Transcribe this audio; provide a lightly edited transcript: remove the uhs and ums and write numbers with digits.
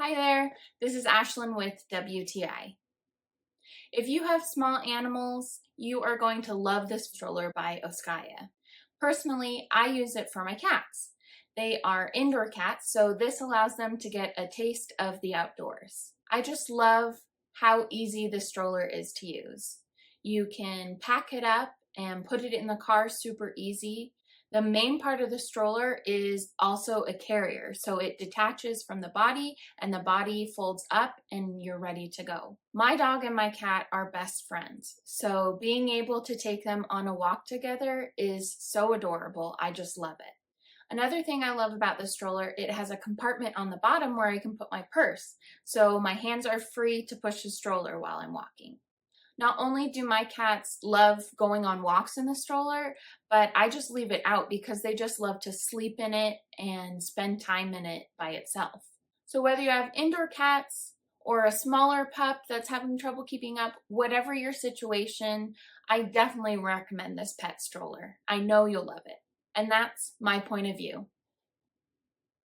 Hi there, this is Ashlyn with WTI. If you have small animals, you are going to love this stroller by Oceskyha. Personally, I use it for my cats. They are indoor cats, so this allows them to get a taste of the outdoors. I just love how easy the stroller is to use. You can pack it up and put it in the car super easy. The main part of the stroller is also a carrier, so it detaches from the body and the body folds up and you're ready to go. My dog and my cat are best friends, so being able to take them on a walk together is so adorable. I just love it. Another thing I love about the stroller, it has a compartment on the bottom where I can put my purse, so my hands are free to push the stroller while I'm walking. Not only do my cats love going on walks in the stroller, but I just leave it out because they just love to sleep in it and spend time in it by itself. So whether you have indoor cats or a smaller pup that's having trouble keeping up, whatever your situation, I definitely recommend this pet stroller. I know you'll love it. And that's my point of view.